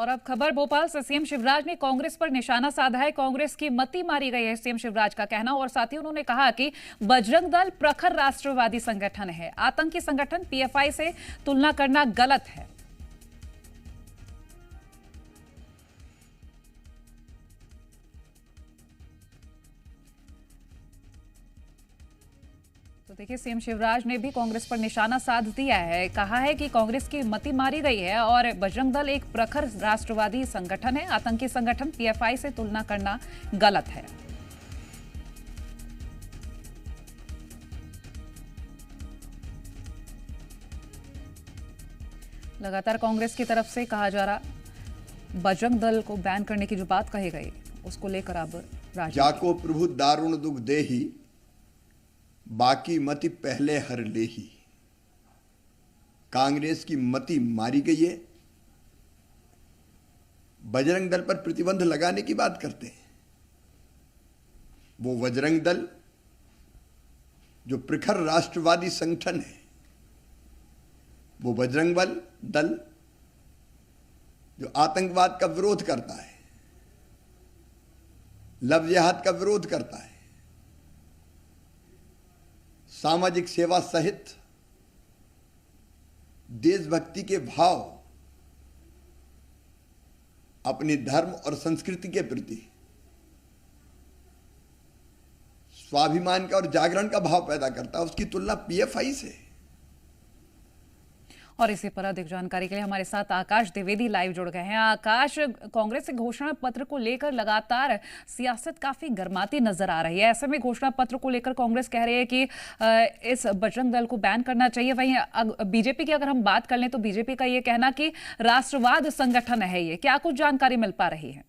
और अब खबर भोपाल से। सीएम शिवराज ने कांग्रेस पर निशाना साधा है। कांग्रेस की मती मारी गई है, सीएम शिवराज का कहना। और साथ ही उन्होंने कहा कि बजरंग दल प्रखर राष्ट्रवादी संगठन है, आतंकी संगठन पीएफआई से तुलना करना गलत है। तो देखिए, सीएम शिवराज ने भी कांग्रेस पर निशाना साध दिया है। कहा है कि कांग्रेस की मती मारी गई है और बजरंग दल एक प्रखर राष्ट्रवादी संगठन है, आतंकी संगठन पीएफआई से तुलना करना गलत है। लगातार कांग्रेस की तरफ से कहा जा रहा, बजरंग दल को बैन करने की जो बात कही गई उसको लेकर अब जाको प्रभु दारुण दुख देही, बाकी मति पहले हर लेही। कांग्रेस की मति मारी गई है। बजरंग दल पर प्रतिबंध लगाने की बात करते हैं। वो बजरंग दल जो प्रखर राष्ट्रवादी संगठन है, वो बजरंग दल जो आतंकवाद का विरोध करता है, लव जिहाद का विरोध करता है, सामाजिक सेवा सहित देशभक्ति के भाव अपने धर्म और संस्कृति के प्रति स्वाभिमान का और जागरण का भाव पैदा करता है, उसकी तुलना पीएफआई से। और इसी पर अधिक जानकारी के लिए हमारे साथ आकाश द्विवेदी लाइव जुड़ गए हैं। आकाश, कांग्रेस के घोषणा पत्र को लेकर लगातार सियासत काफी गर्माती नजर आ रही है। ऐसे में घोषणा पत्र को लेकर कांग्रेस कह रही है कि इस बजरंग दल को बैन करना चाहिए। वहीं बीजेपी की अगर हम बात कर लें तो बीजेपी का ये कहना कि राष्ट्रवाद संगठन है। ये क्या कुछ जानकारी मिल पा रही है?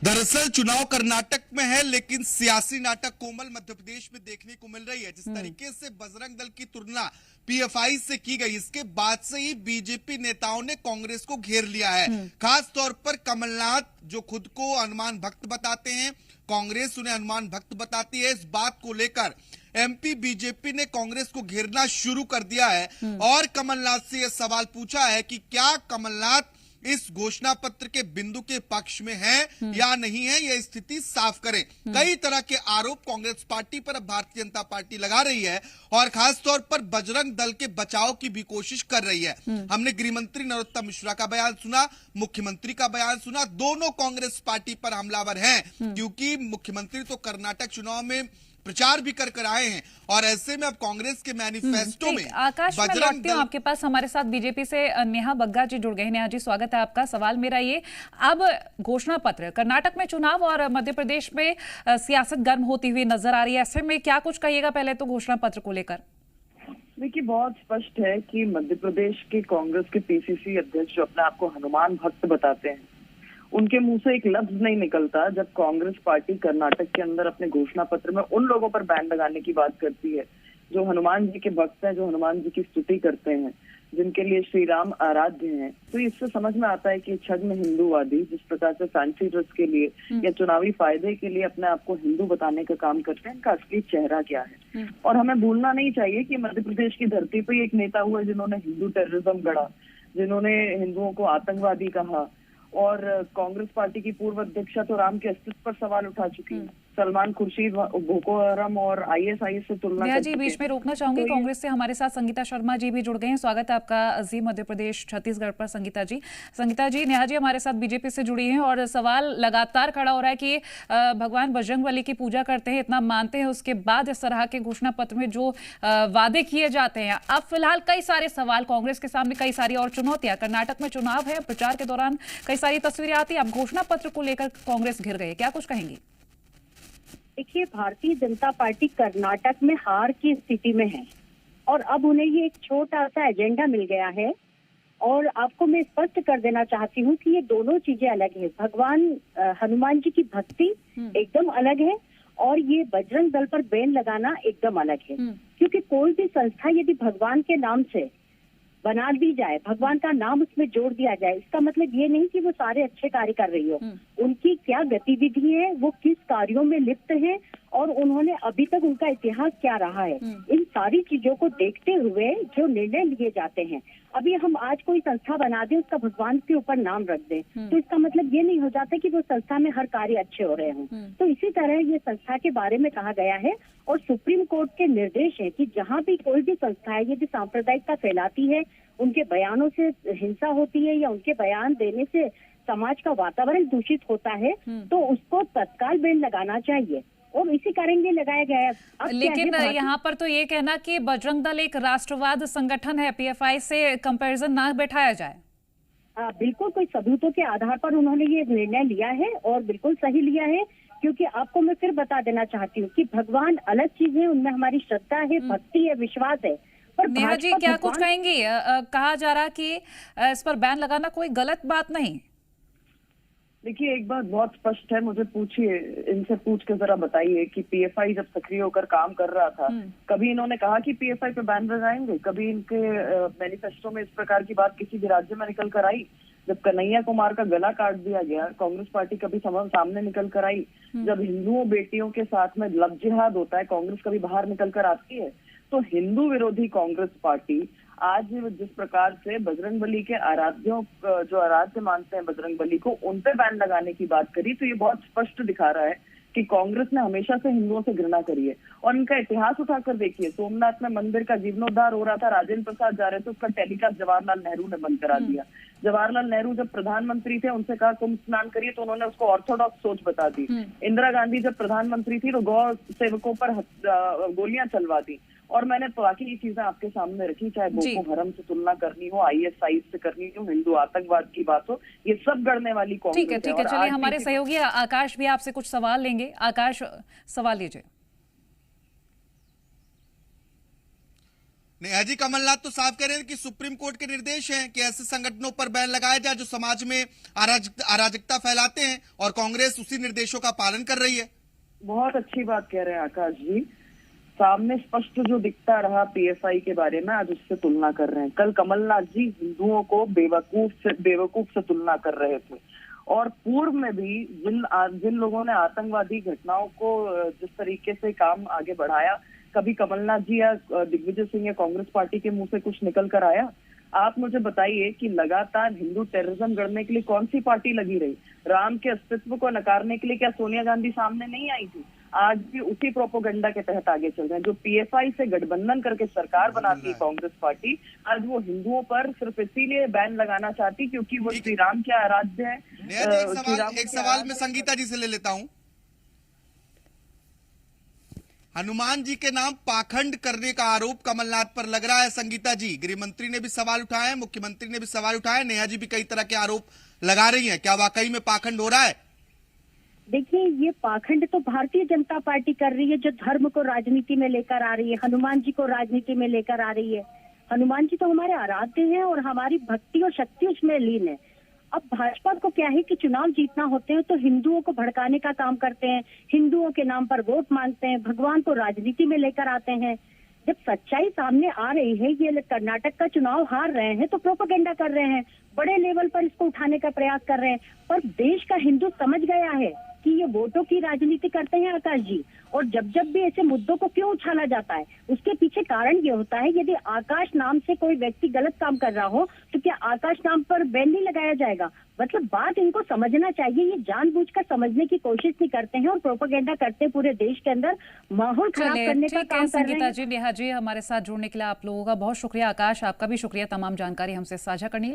दरअसल चुनाव कर्नाटक में है, लेकिन सियासी नाटक कोमल मध्य प्रदेश में देखने को मिल रही है। जिस तरीके से बजरंग दल की तुलना पीएफआई से की गई, इसके बाद से ही बीजेपी नेताओं ने कांग्रेस को घेर लिया है। खास तौर पर कमलनाथ, जो खुद को हनुमान भक्त बताते हैं, कांग्रेस उन्हें हनुमान भक्त बताती है। इस बात को लेकर एमपी बीजेपी ने कांग्रेस को घेरना शुरू कर दिया है और कमलनाथ से यह सवाल पूछा है कि क्या कमलनाथ इस घोषणा पत्र के बिंदु के पक्ष में है या नहीं है, यह स्थिति साफ करें। कई तरह के आरोप कांग्रेस पार्टी पर अब भारतीय जनता पार्टी लगा रही है और खास तौर पर बजरंग दल के बचाव की भी कोशिश कर रही है। हमने गृह मंत्री नरोत्तम मिश्रा का बयान सुना, मुख्यमंत्री का बयान सुना। दोनों कांग्रेस पार्टी पर हमलावर हैं, क्योंकि मुख्यमंत्री तो कर्नाटक चुनाव में प्रचार भी कर आए हैं और ऐसे में अब कांग्रेस के मैनिफेस्टो में आकाश, मैं लौटती हूं आपके पास। हमारे साथ बीजेपी से नेहा बग्गा जी जुड़ गए हैं। नेहा जी, स्वागत है आपका। सवाल मेरा ये, अब घोषणा पत्र, कर्नाटक में चुनाव और मध्य प्रदेश में सियासत गर्म होती हुई नजर आ रही है। ऐसे में क्या कुछ कहिएगा पहले तो घोषणा पत्र को लेकर? देखिए, बहुत स्पष्ट है कि मध्य प्रदेश के कांग्रेस के पीसीसी अध्यक्ष जो अपने आप को हनुमान भक्त बताते हैं, उनके मुंह से एक लफ्ज नहीं निकलता जब कांग्रेस पार्टी कर्नाटक के अंदर अपने घोषणा पत्र में उन लोगों पर बैन लगाने की बात करती है जो हनुमान जी के भक्त हैं, जो हनुमान जी की स्तुति करते हैं, जिनके लिए श्री राम आराध्य हैं। तो इससे समझ में आता है कि छद्म हिंदूवादी जिस प्रकार से फैंसी ड्रेस के लिए या चुनावी फायदे के लिए अपने आप को हिंदू बताने का काम करते हैं, इनका असली चेहरा क्या है। और हमें भूलना नहीं चाहिए कि मध्य प्रदेश की धरती पर एक नेता हुआ जिन्होंने हिंदू टेररिज्म गढ़ा, जिन्होंने हिंदुओं को आतंकवादी कहा, और कांग्रेस पार्टी की पूर्व अध्यक्षा तो राम के अस्तित्व पर सवाल उठा चुकी है। सलमान खुर्शीद बोको हराम और आईएसआईएस से तुलना जी बीच में रोकना चाहूंगी। तो कांग्रेस से हमारे साथ संगीता शर्मा जी भी जुड़ गए हैं। स्वागत है आपका जी मध्य प्रदेश छत्तीसगढ़ पर। संगीता जी, नेहा जी हमारे साथ बीजेपी से जुड़ी हैं और सवाल लगातार खड़ा हो रहा है कि भगवान बजरंगबली की पूजा करते हैं, इतना मानते हैं, उसके बाद इस तरह के घोषणा पत्र में जो वादे किए जाते हैं। अब फिलहाल कई सारे सवाल कांग्रेस के सामने, कई सारी और चुनौतियां। कर्नाटक में चुनाव है, प्रचार के दौरान कई सारी तस्वीरें आती है। अब घोषणा पत्र को लेकर कांग्रेस घिर गई, क्या कुछ कहेंगी? देखिए, भारतीय जनता पार्टी कर्नाटक में हार की स्थिति में है और अब उन्हें ये एक छोटा सा एजेंडा मिल गया है। और आपको मैं स्पष्ट कर देना चाहती हूँ कि ये दोनों चीजें अलग है। भगवान हनुमान जी की भक्ति एकदम अलग है और ये बजरंग दल पर बैन लगाना एकदम अलग है। क्योंकि कोई भी संस्था यदि भगवान के नाम से बना दी जाए, भगवान का नाम उसमें जोड़ दिया जाए, इसका मतलब ये नहीं कि वो सारे अच्छे कार्य कर रही हो। उनकी क्या गतिविधि है, वो किस कार्यों में लिप्त हैं और उन्होंने अभी तक उनका इतिहास क्या रहा है, इन सारी चीजों को देखते हुए जो निर्णय लिए जाते हैं। अभी हम आज कोई संस्था बना दें, उसका भगवान के ऊपर नाम रख दें, तो इसका मतलब ये नहीं हो जाता कि वो संस्था में हर कार्य अच्छे हो रहे हों। तो इसी तरह ये संस्था के बारे में कहा गया है और सुप्रीम कोर्ट के निर्देश है कि जहाँ भी कोई भी संस्था है यदि सांप्रदायिकता फैलाती है, उनके बयानों से हिंसा होती है या उनके बयान देने से समाज का वातावरण दूषित होता है, तो उसको तत्काल बैन लगाना चाहिए और इसी कारण ये लगाया गया है। लेकिन यहाँ पर तो ये कहना कि बजरंग दल एक राष्ट्रवाद संगठन है, पीएफआई से कंपैरिजन ना बैठाया जाए। बिल्कुल, कोई सबूतों के आधार पर उन्होंने ये निर्णय लिया है और बिल्कुल सही लिया है, क्योंकि आपको मैं फिर बता देना चाहती हूँ कि भगवान अलग चीज है, उनमें हमारी श्रद्धा है, भक्ति है, विश्वास है। पर नेहा जी क्या कुछ कहेंगी? कहा जा रहा कि इस पर बैन लगाना कोई गलत बात नहीं। देखिए, एक बात बहुत स्पष्ट है, मुझे पूछिए, इनसे पूछ के जरा बताइए कि पीएफआई जब सक्रिय होकर काम कर रहा था, कभी इन्होंने कहा कि पीएफआई पे बैन लगाएंगे? कभी इनके मैनिफेस्टो में इस प्रकार की बात किसी भी राज्य में निकल कर आई? जब कन्हैया कुमार का गला काट दिया गया, कांग्रेस पार्टी कभी सामने निकल कर आई? जब हिंदुओं बेटियों के साथ में लव जिहाद होता है, कांग्रेस कभी बाहर निकल कर आती है? तो हिंदू विरोधी कांग्रेस पार्टी आज जिस प्रकार से बजरंगबली के आराध्यों, जो आराध्य मानते हैं बजरंगबली को, उन पे बैन लगाने की बात करी, तो ये बहुत स्पष्ट दिखा रहा है कि कांग्रेस ने हमेशा से हिंदुओं से घृणा करी है। और इनका इतिहास उठाकर देखिए, सोमनाथ में मंदिर का जीर्णोद्धार हो रहा था, राजेंद्र प्रसाद जा रहे थे, उसका टेलीकास्ट जवाहरलाल नेहरू ने बंद करा दिया। जवाहरलाल नेहरू जब प्रधानमंत्री थे, उनसे कहा कुंभ स्नान करिए, तो उन्होंने उसको ऑर्थोडॉक्स सोच बता दी। इंदिरा गांधी जब प्रधानमंत्री थी तो गौ सेवकों पर गोलियां चलवा दी। और मैंने बाकी ये चीजें आपके सामने रखी, चाहे बोको हरम से तुलना करनी हो, आईएसआई से करनी हो, हिंदू आतंकवाद की बात हो, ये सब गढ़ने वाली कांग्रेस है। ठीक है, चलिए हमारे सहयोगी आकाश भी आपसे कुछ सवाल लेंगे। आकाश, सवाल लीजिए। नेहा जी, कमलनाथ तो साफ कह रहे हैं कि सुप्रीम कोर्ट के निर्देश हैं कि ऐसे संगठनों पर बैन लगाया जाए जो समाज में अराजकता फैलाते हैं, और कांग्रेस उसी निर्देशों का पालन कर रही है। बहुत अच्छी बात कह रहे हैं आकाश जी। सामने स्पष्ट जो दिखता रहा पीएफआई के बारे में, आज उससे तुलना कर रहे हैं। कल कमलनाथ जी हिंदुओं को बेवकूफ से तुलना कर रहे थे। और पूर्व में भी जिन लोगों ने आतंकवादी घटनाओं को जिस तरीके से काम आगे बढ़ाया, कभी कमलनाथ जी या दिग्विजय सिंह या कांग्रेस पार्टी के मुंह से कुछ निकल कर आया? आप मुझे बताइए कि लगातार हिंदू टेररिज्म गढ़ने के लिए कौन सी पार्टी लगी रही? राम के अस्तित्व को नकारने के लिए क्या सोनिया गांधी सामने नहीं आई थी? आज भी उसी प्रोपोगंडा के तहत आगे चल रहे हैं। जो पीएफआई से गठबंधन करके सरकार बनाती है कांग्रेस पार्टी, आज वो हिंदुओं पर सिर्फ इसीलिए बैन लगाना चाहती क्योंकि वो श्री राम के आराध्य है। एक सवाल मैं संगीता जी से ले लेता हूं। हनुमान जी के नाम पाखंड करने का आरोप कमलनाथ पर लग रहा है। संगीता जी, गृह मंत्री ने भी सवाल उठाए, मुख्यमंत्री ने भी सवाल उठाए, नेहा जी भी कई तरह के आरोप लगा रही हैं। क्या वाकई में पाखंड हो रहा है? देखिए, ये पाखंड तो भारतीय जनता पार्टी कर रही है, जो धर्म को राजनीति में लेकर आ रही है, हनुमान जी को राजनीति में लेकर आ रही है। हनुमान जी तो हमारे आराध्य हैं और हमारी भक्ति और शक्ति उसमें लीन है। अब भाजपा को क्या है कि चुनाव जीतना होते हैं तो हिंदुओं को भड़काने का काम करते हैं, हिंदुओं के नाम पर वोट मांगते हैं, भगवान को राजनीति में लेकर आते हैं। जब सच्चाई सामने आ रही है, ये कर्नाटक का चुनाव हार रहे हैं तो प्रोपेगेंडा कर रहे हैं, बड़े लेवल पर इसको उठाने का प्रयास कर रहे हैं। पर देश का हिंदू समझ गया है कि ये वोटों की राजनीति करते हैं आकाश जी। और जब जब भी ऐसे मुद्दों को क्यों उछाला जाता है, उसके पीछे कारण ये होता है, यदि आकाश नाम से कोई व्यक्ति गलत काम कर रहा हो तो क्या आकाश नाम पर बैन नहीं लगाया जाएगा? मतलब बात इनको समझना चाहिए, ये जानबूझकर समझने की कोशिश नहीं करते हैं और प्रोपेगेंडा करते हैं, पूरे देश के अंदर माहौल खराब करने का काम कर रहे हैं। संगीता जी, नेहा जी, हमारे साथ जुड़ने के लिए आप लोगों का बहुत शुक्रिया। आकाश, आपका भी शुक्रिया तमाम जानकारी हमसे साझा करने के लिए।